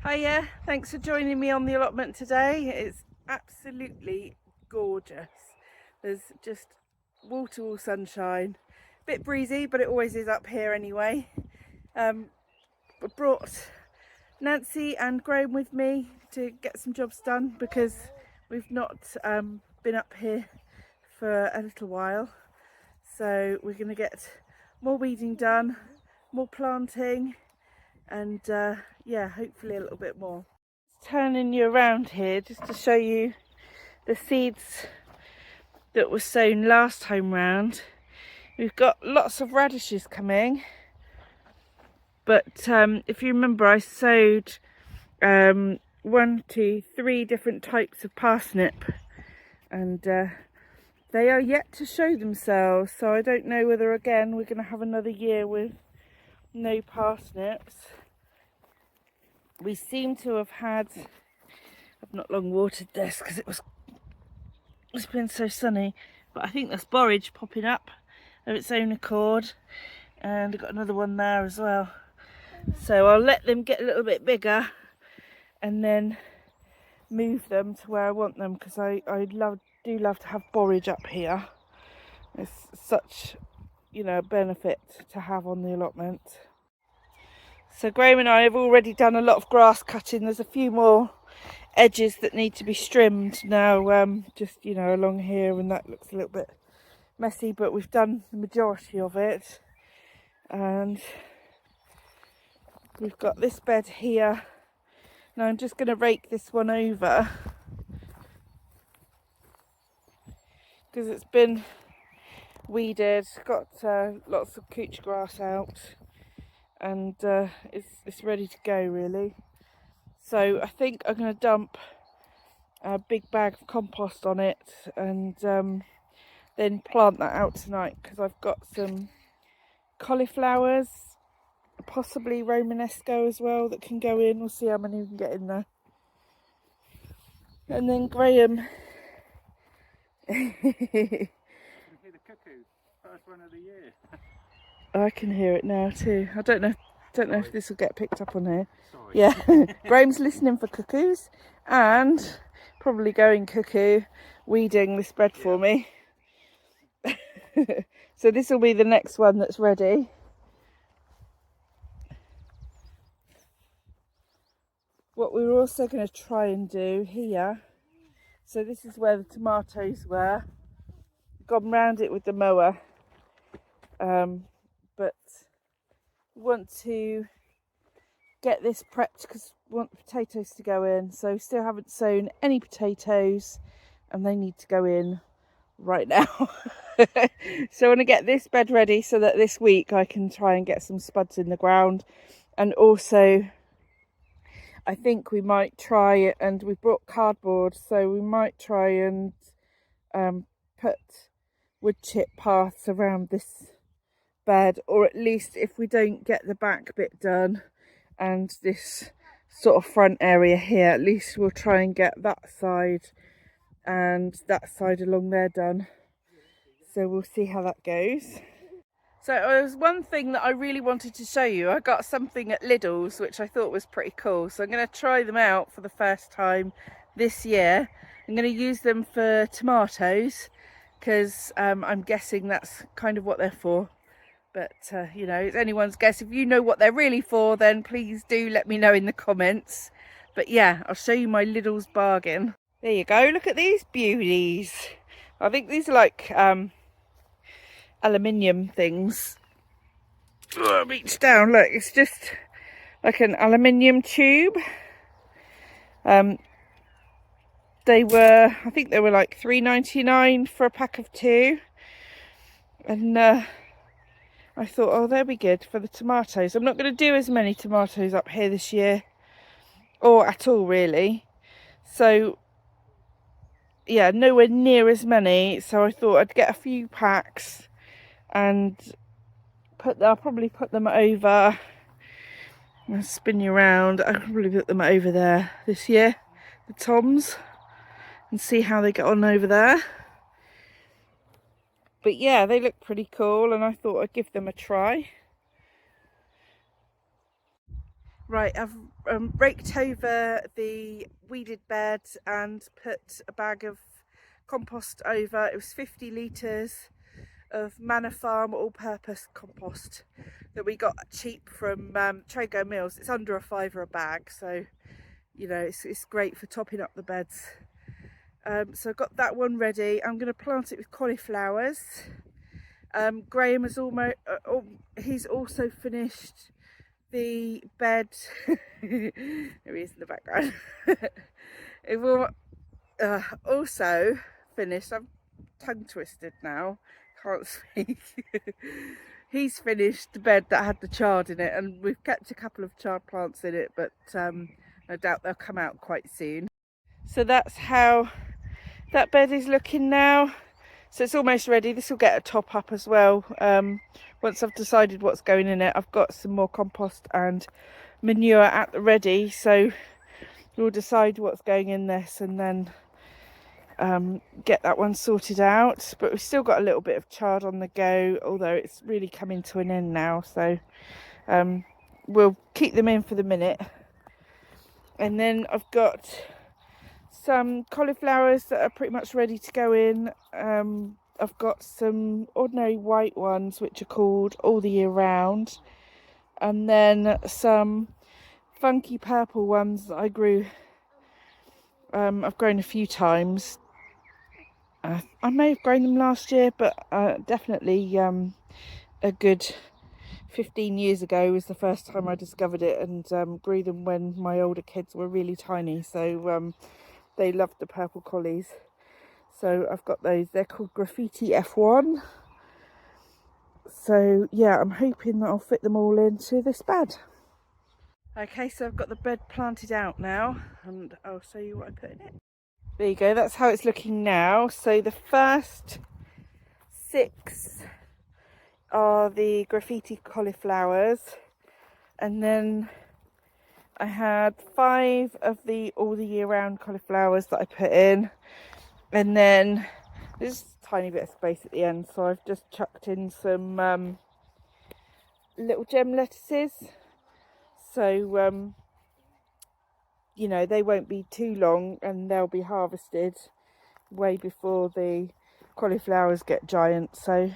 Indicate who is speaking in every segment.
Speaker 1: Hiya, thanks for joining me on the allotment today. It's absolutely gorgeous. There's just wall-to-wall sunshine. A bit breezy, but it always is up here anyway. I brought Nancy and Graham with me to get some jobs done because we've not been up here for a little while. So we're going to get more weeding done, more planting, and yeah, hopefully a little bit more. Turning you around here just to show you the seeds that were sown last time round. We've got lots of radishes coming, but if you remember, I sowed 1, 2, 3 different types of parsnip, and they are yet to show themselves, so I don't know whether again we're going to have another year with no parsnips. We seem to have had, I've not long watered this because it's been so sunny, but I think there's borage popping up of its own accord, and I've got another one there as well. So I'll let them get a little bit bigger and then move them to where I want them, because I do love to have borage up here. It's such, you know, a benefit to have on the allotment. So Graham and I have already done a lot of grass cutting. There's a few more edges that need to be trimmed now, just, you know, along here, and that looks a little bit messy, but we've done the majority of it. And we've got this bed here. Now I'm just going to rake this one over because it's been weeded, got lots of couch grass out, and it's ready to go really. So I think I'm going to dump a big bag of compost on it, and then plant that out tonight, because I've got some cauliflowers, possibly Romanesco as well, that can go in. We'll see how many we can get in there. And then Graham
Speaker 2: You can hear the cuckoo, first one of the year.
Speaker 1: I can hear it now too. I don't know if this will get picked up on here.
Speaker 2: Sorry.
Speaker 1: Yeah. Graham's listening for cuckoos and probably going cuckoo, weeding this bed for me. So this will be the next one that's ready. What we were also going to try and do here, so this is where the tomatoes were, gone round it with the mower, but we want to get this prepped because we want the potatoes to go in. So still haven't sown any potatoes, and they need to go in right now. So I want to get this bed ready so that this week I can try and get some spuds in the ground. And also I think we might try, and we brought cardboard, so we might try and put wood chip paths around this bed, or at least if we don't get the back bit done and this sort of front area here, at least we'll try and get that side and that side along there done. So we'll see how that goes. So there's one thing that I really wanted to show you. I got something at Lidl's which I thought was pretty cool, so I'm going to try them out for the first time this year. I'm going to use them for tomatoes because I'm guessing that's kind of what they're for, but you know, it's anyone's guess. If you know what they're really for, then please do let me know in the comments. But yeah, I'll show you my Lidl's bargain. There you go, look at these beauties. I think these are like aluminium things. Reach down, look, it's just like an aluminium tube. They were, I think they were like $3.99 for a pack of 2, and I thought, oh, they'll be good for the tomatoes. I'm not going to do as many tomatoes up here this year, or at all really, so yeah, nowhere near as many. So I thought I'd get a few packs and I'll probably put them over. I'll spin you around. I'll probably put them over there this year, the toms, and see how they get on over there. But yeah, they look pretty cool, and I thought I'd give them a try. Right, I've raked over the weeded bed and put a bag of compost over. It was 50 litres of Manor Farm all-purpose compost that we got cheap from Trago Mills. It's under £5 a bag, so you know it's great for topping up the beds. So I've got that one ready. I'm going to plant it with cauliflowers. Graham has almost he's also finished the bed. There he is in the background. It will also finished. I'm tongue twisted now, can't speak. He's finished the bed that had the chard in it, and we've kept a couple of chard plants in it, but I doubt they'll come out quite soon. So that's how that bed is looking now. So it's almost ready. This will get a top up as well. Once I've decided what's going in it, I've got some more compost and manure at the ready, so we'll decide what's going in this and then get that one sorted out. But we've still got a little bit of chard on the go, although it's really coming to an end now, so we'll keep them in for the minute. And then I've got some cauliflowers that are pretty much ready to go in. I've got some ordinary white ones which are called all the year round, and then some funky purple ones that I grew. I've grown a few times. I may have grown them last year, but definitely a good 15 years ago was the first time I discovered it, and grew them when my older kids were really tiny, so they loved the purple collies. So I've got those. They're called Graffiti F1. So yeah, I'm hoping that I'll fit them all into this bed. Okay, so I've got the bed planted out now, and I'll show you what I put in it. There you go, that's how it's looking now. So the first 6 are the graffiti cauliflowers, and then I had 5 of the all the year round cauliflowers that I put in, and then there's a tiny bit of space at the end, so I've just chucked in some little gem lettuces. So you know, they won't be too long and they'll be harvested way before the cauliflowers get giant. So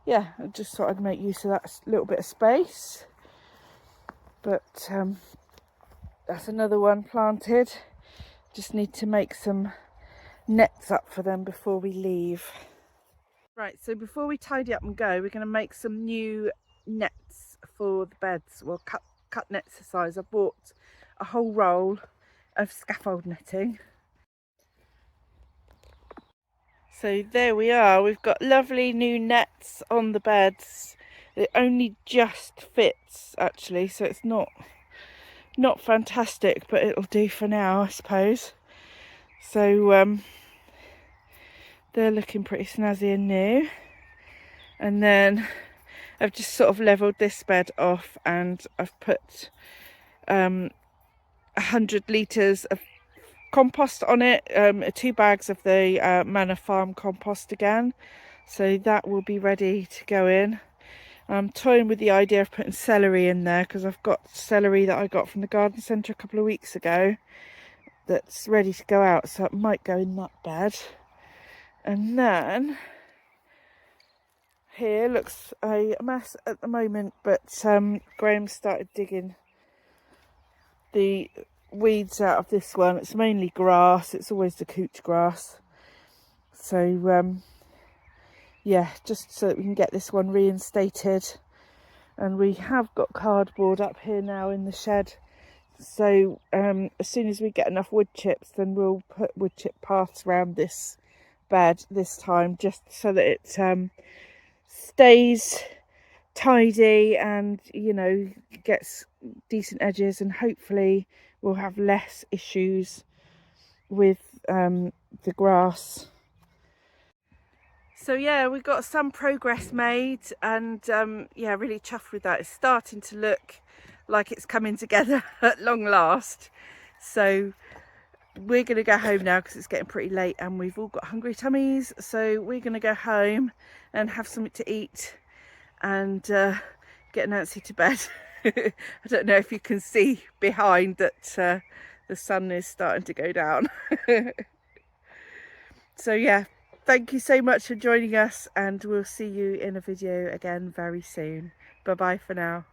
Speaker 1: yeah, I just thought I'd make use of that little bit of space. But that's another one planted. Just need to make some nets up for them before we leave. Right, so before we tidy up and go, we're going to make some new nets for the beds. Well, cut nets to size. I bought a whole roll of scaffold netting. So there we are, we've got lovely new nets on the beds. It only just fits actually, so it's not fantastic, but it'll do for now, I suppose. So they're looking pretty snazzy and new. And then I've just sort of levelled this bed off, and I've put 100 litres of compost on it, 2 bags of the Manor Farm compost again, so that will be ready to go in. I'm toying with the idea of putting celery in there, because I've got celery that I got from the garden centre a couple of weeks ago that's ready to go out, so it might go in that bed. And then here looks a mess at the moment, but Graham started digging the weeds out of this one. It's mainly grass, it's always the couch grass. So yeah, just so that we can get this one reinstated. And we have got cardboard up here now in the shed, so as soon as we get enough wood chips, then we'll put wood chip paths around this bed this time, just so that it stays tidy and, you know, gets decent edges, and hopefully we'll have less issues with the grass. So yeah, we got some progress made, and yeah, really chuffed with that. It's starting to look like it's coming together at long last. So we're going to go home now because it's getting pretty late and we've all got hungry tummies. So we're going to go home and have something to eat and get Nancy to bed. I don't know if you can see behind that the sun is starting to go down. So yeah, thank you so much for joining us, and we'll see you in a video again very soon. Bye bye for now.